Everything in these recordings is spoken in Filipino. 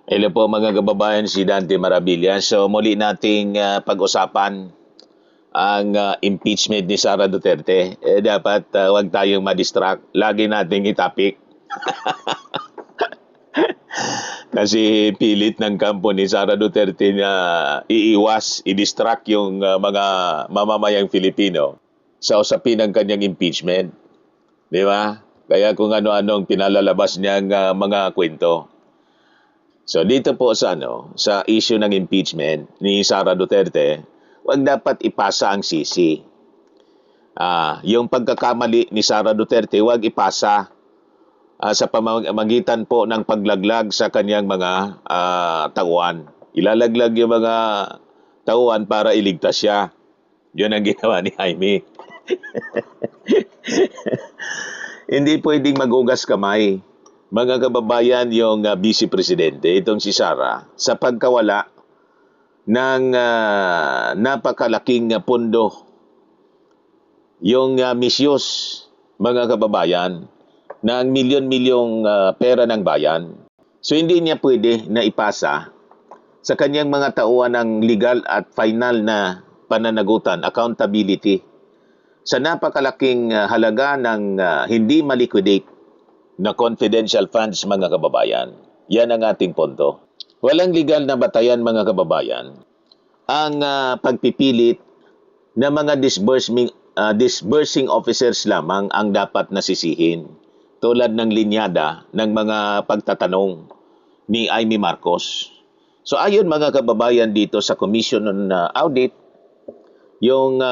Hello po mga kababayan, si Dante Marabilia. So muli nating pag-usapan ang impeachment ni Sara Duterte. Dapat wag tayong ma-distract. Lagi nating itapik kasi pilit ng kampo ni Sara Duterte na iiwas, i-distract yung mga mamamayang Filipino sa usapin ng kanyang impeachment. Di ba? Kaya kung ano-anong pinalalabas niyang mga kwento. So dito po sa issue ng impeachment ni Sara Duterte, wag dapat ipasa ang sisi. Yung pagkakamali ni Sara Duterte, wag ipasa sa pamamagitan po ng paglaglag sa kanyang mga tauhan. Ilalaglag yung mga tauhan para iligtas siya. Yun ang ginawa ni Jaime. Hindi pwedeng magugas kamay. Mga kababayan, yung Vice Presidente, itong si Sara, sa pagkawala ng napakalaking pondo, yung misuse, mga kababayan, ng milyon-milyong pera ng bayan. So hindi niya pwede na ipasa sa kanyang mga tauhan ng legal at final na pananagutan, accountability, sa napakalaking halaga ng hindi maliquidate na confidential funds, mga kababayan. Yan ang ating punto. Walang legal na batayan, mga kababayan, ang pagpipilit na mga disbursing officers lamang ang dapat nasisihin, tulad ng linyada ng mga pagtatanong ni Amy Marcos. So ayon, mga kababayan, dito sa Commission on Audit, yung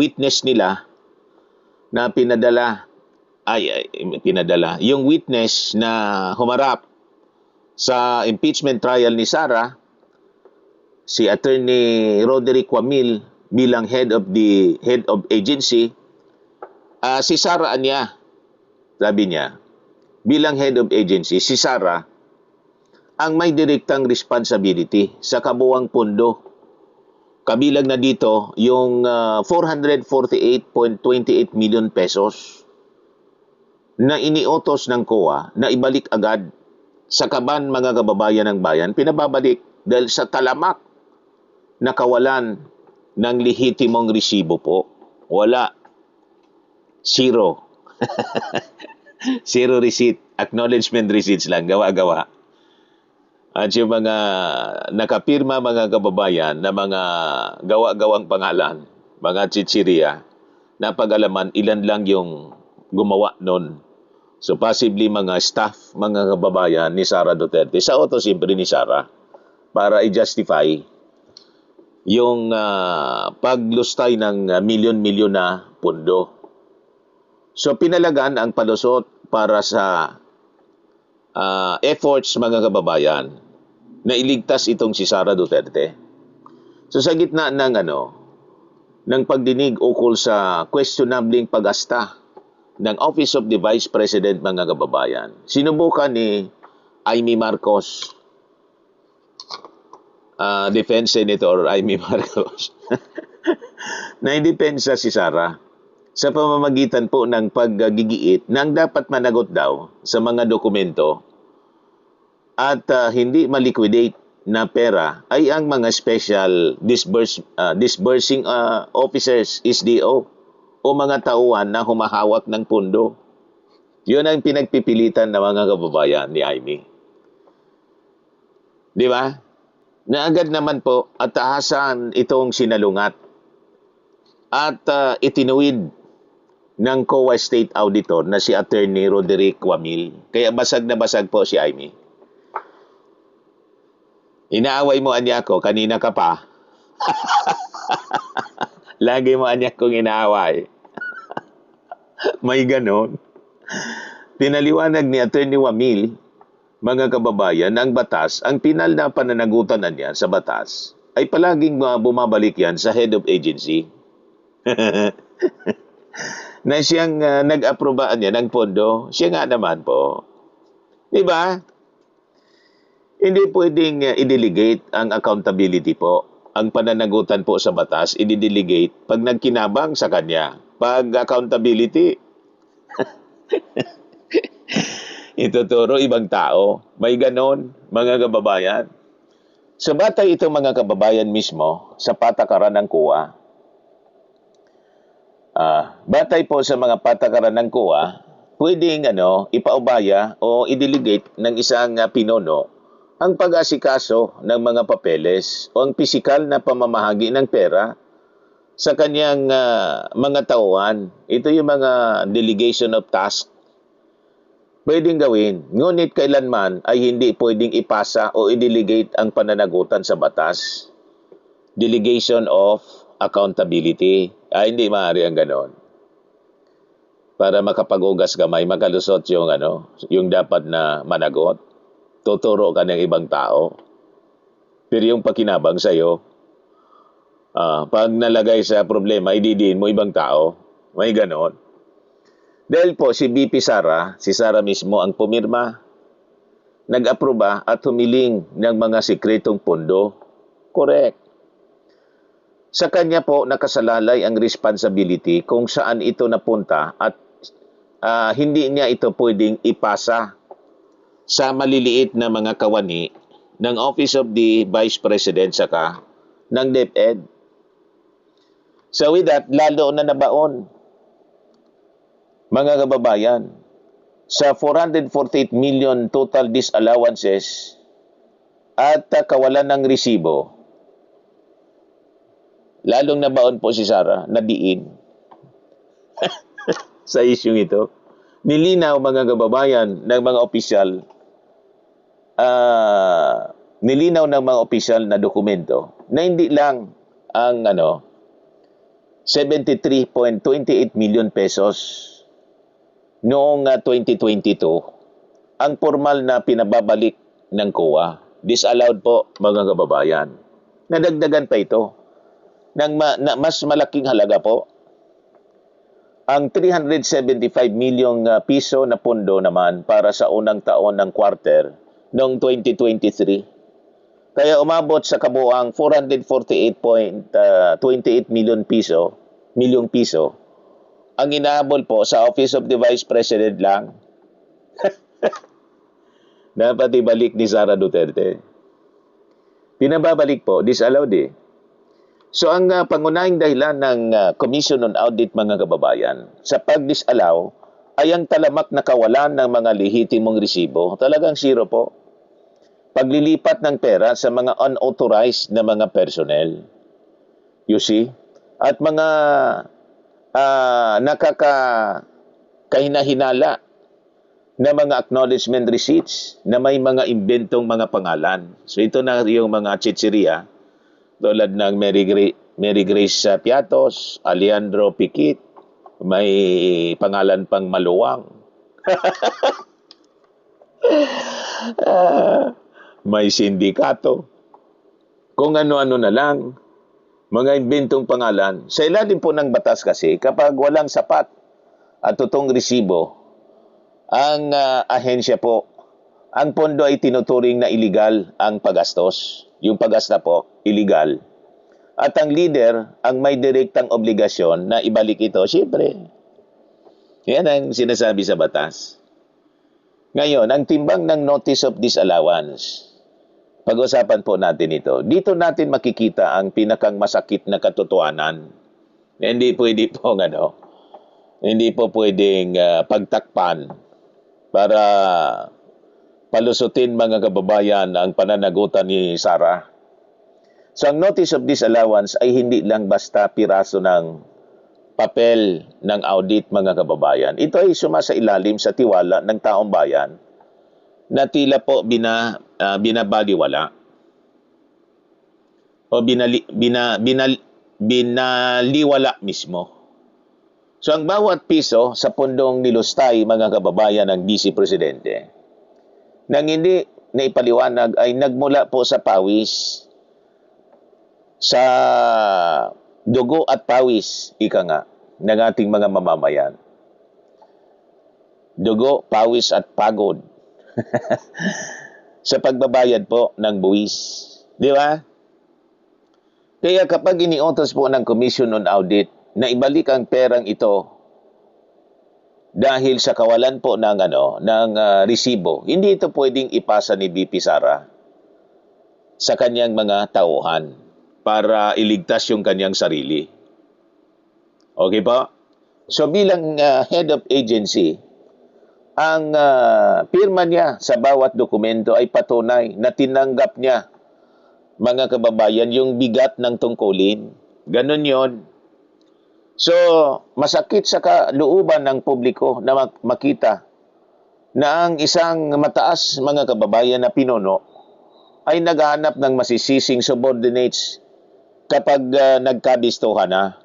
witness nila na yung witness na humarap sa impeachment trial ni Sara, si Attorney Roderick Wamil, bilang head of agency. Si Sara sabi niya, bilang head of agency, si Sara ang may direktang responsibility sa kabuuang pondo. Kabilang na dito yung 448.28 million pesos na iniutos ng COA na ibalik agad sa kaban, mga kababayan ng bayan. Pinababalik dahil sa talamak na kawalan ng lehitimong resibo po. Wala. Zero. Zero receipt. Acknowledgement receipts lang. Gawa-gawa. At yung mga nakapirma, mga kababayan, na mga gawa-gawang pangalan, mga chichiriya, na pag-alaman ilan lang yung gumawa nun. So possibly mga staff, mga kababayan ni Sara Duterte, sa auto siyempre ni Sara, para i-justify yung paglustay ng milyon-milyon na pondo. So pinalagan ang palusot para sa efforts, mga kababayan, na iligtas itong si Sara Duterte. So sa gitna ng pagdinig ukol sa questionabling pag-asta ng Office of the Vice President, mga kababayan, sinubukan ni Amy Marcos, Defense Senator Amy Marcos, na idepensa si Sara sa pamamagitan po ng paggigiit na ang dapat managot daw sa mga dokumento at hindi maliquidate na pera ay ang mga special disbursing officers, SDO, o mga tauhan na humahawak ng pondo. Yun ang pinagpipilitan ng mga kababayan ni Amy. Di ba? Na agad naman po at tahasan itong sinalungat at itinuwid ng COA State Auditor na si Attorney Roderick Wamil. Kaya basag na basag po si Amy. Inaaway mo anya ko, kanina ka pa. Lagi mo anya kong inaaway. May ganon. Pinaliwanag ni Attorney Wamil, mga kababayan, ang batas, ang pinal na pananagutan niya sa batas, ay palaging bumabalik yan sa head of agency. Na siyang nag-aprobaan niya ng pondo, siya nga naman po. Diba? Hindi pwedeng i-delegate ang accountability po. Ang pananagutan po sa batas, i-delegate pag nagkinabang sa kanya. Pag accountability, ituturo ibang tao. May ganon, mga kababayan. So batay ito mga kababayan mismo sa patakaran ng COA. Batay po sa mga patakaran ng COA, pwedeng ipaubaya o i-delegate ng isang pinuno ang pag-asikaso ng mga papeles o ang pisikal na pamamahagi ng pera sa kanyang mga tauhan. Ito yung mga delegation of task. Pwedeng gawin, ngunit kailanman ay hindi pwedeng ipasa o i-delegate ang pananagutan sa batas. Delegation of accountability. Hindi maaari ang ganon. Para makapag-ugas kamay, makalusot yung dapat na managot. Tuturo ka ng ibang tao. Pero yung pakinabang sa'yo, pag nalagay sa problema, ididiin mo ibang tao. May ganon. Dahil po si VP Sara, si Sara mismo ang pumirma, nag-aproba at humiling ng mga sikretong pondo. Correct. Sa kanya po nakasalalay ang responsibility kung saan ito napunta at hindi niya ito pwedeng ipasa sa maliliit na mga kawani ng Office of the Vice President saka ng DepEd. So with that, lalo na nabaon, mga kababayan, sa 448 million total disallowances at kawalan ng resibo, lalong nabaon po si Sara, nadiin sa isyong ito. Nilinaw mga kababayan ng mga opisyal, nilinaw ng mga opisyal na dokumento na hindi lang ang 73.28 million pesos noong 2022 ang formal na pinababalik ng COA. Disallowed po mga kababayan. Nadagdagan pa ito ng mas malaking halaga po. Ang 375 milyong piso na pondo naman para sa unang taon ng quarter noong 2023. Kaya umabot sa kabuuang 448.28 milyong piso ang inaabol po sa Office of the Vice President lang. Dapat ibalik ni Sara Duterte. Pinababalik po, disallowed eh. So ang pangunahing dahilan ng Commission on Audit mga kababayan sa pag-disallow ay ang talamak na kawalan ng mga lehitimong resibo. Talagang zero po. Paglilipat ng pera sa mga unauthorized na mga personnel. You see? At mga nakakahinahinala na mga acknowledgement receipts na may mga imbentong mga pangalan. So ito na yung mga chichiria tulad ng Mary Grace Piatos, Alejandro Piquit, may pangalan pang Maluwang. May sindikato. Kung ano-ano na lang. Mga imbentong pangalan. Sa ilalim po ng batas kasi, kapag walang sapat at totoong resibo, ang ahensya po, ang pondo ay tinuturing na illegal ang paggastos. Yung paggasta po, illegal. At ang leader, ang may direktang obligasyon na ibalik ito, siyempre. Yan ang sinasabi sa batas. Ngayon, ang timbang ng Notice of Disallowance, pag-usapan po natin ito. Dito natin makikita ang pinakang masakit na katotohanan. Hindi pwede po hindi po pwedeng pagtakpan para palusutin mga kababayan ang pananagutan ni Sara. So ang Notice of Disallowance ay hindi lang basta piraso ng papel ng audit mga kababayan. Ito ay sumasailalim sa tiwala ng taong bayan na tila po binabaliwala o binaliwala mismo. So ang bawat piso sa pundong nilustay mga kababayan ng Vice Presidente nang hindi naipaliwanag ay nagmula po sa pawis, sa dugo at pawis, ika nga, ng ating mga mamamayan. Dugo, pawis at pagod. Sa pagbabayad po ng buwis. Di ba? Kaya kapag iniutos po ng Commission on Audit na ibalik ang perang ito dahil sa kawalan po ng resibo, hindi ito pwedeng ipasa ni VP Sara sa kanyang mga tauhan para iligtas yung kanyang sarili. Okay po? So bilang head of agency, ang pirma niya sa bawat dokumento ay patunay na tinanggap niya, mga kababayan, yung bigat ng tungkulin. Ganon yon. So, masakit sa kalooban ng publiko na makita na ang isang mataas, mga kababayan, na pinuno ay naghahanap ng masisising subordinates kapag nagkabistuhan na.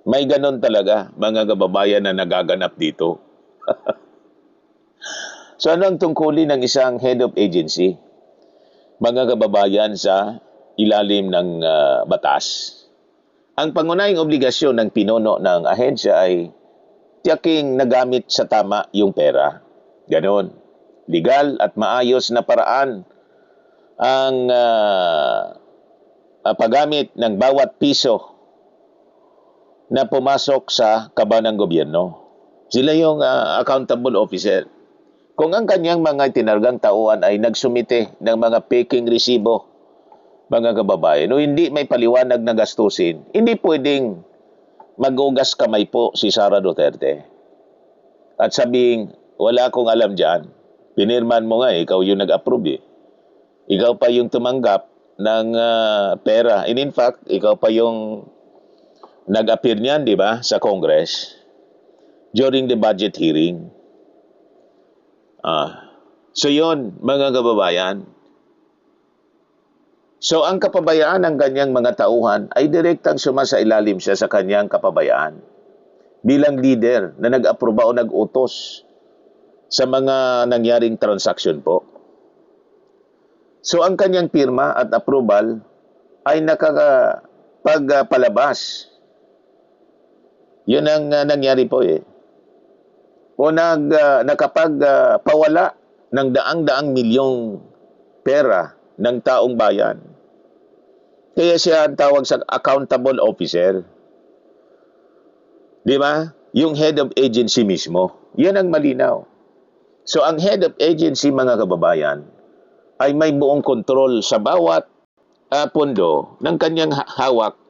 May ganon talaga, mga kababayan, na nagaganap dito. So, ano ang tungkulin ng isang head of agency, mga kababayan, sa ilalim ng batas? Ang pangunahing obligasyon ng pinuno ng ahensya ay tiyaking nagamit sa tama yung pera. Ganon. Legal at maayos na paraan ang paggamit ng bawat piso na pumasok sa kaban ng gobyerno. Sila yung accountable officer. Kung ang kanyang mga tinargang tauhan ay nagsumite ng mga peking resibo, mga kababayan, o hindi may paliwanag na gastusin, hindi pwedeng mag-ugas kamay po si Sara Duterte at sabing, wala akong alam dyan. Pinirman mo nga, ikaw yung nag-approve eh. Ikaw pa yung tumanggap ng pera. And in fact, ikaw pa yung nag-appear niyan, di ba, sa Congress during the budget hearing. So yun, mga kababayan. So ang kapabayaan ng kanyang mga tauhan ay direktang sumasailalim siya sa kanyang kapabayaan bilang leader na nag-aproba o nag-utos sa mga nangyaring transaksyon po. So ang kanyang pirma at approval ay nakakapagpalabas. Yun ang nangyari po eh. O nakapagpawala ng daang-daang milyong pera ng taong bayan. Kaya siya ang tawag sa accountable officer. Di ba? Yung head of agency mismo. Yan ang malinaw. So ang head of agency, mga kababayan, ay may buong kontrol sa bawat pondo ng kanyang hawak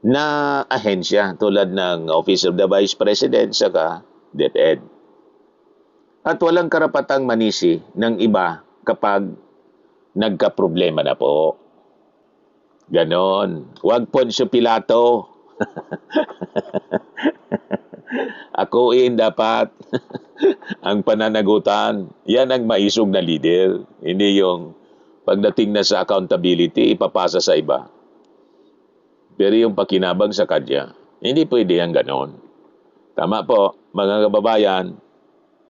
na ahensya tulad ng Office of the Vice President saka DepEd. At walang karapatang manisi ng iba kapag nagka-problema na po. Ganon. Huwag Poncio Pilato. Akuin dapat ang pananagutan. Yan ang maisog na leader. Hindi yung pagdating na sa accountability, ipapasa sa iba. Pero yung pakinabang sa kanya, hindi pwede ang ganon. Tama po, mga kababayan.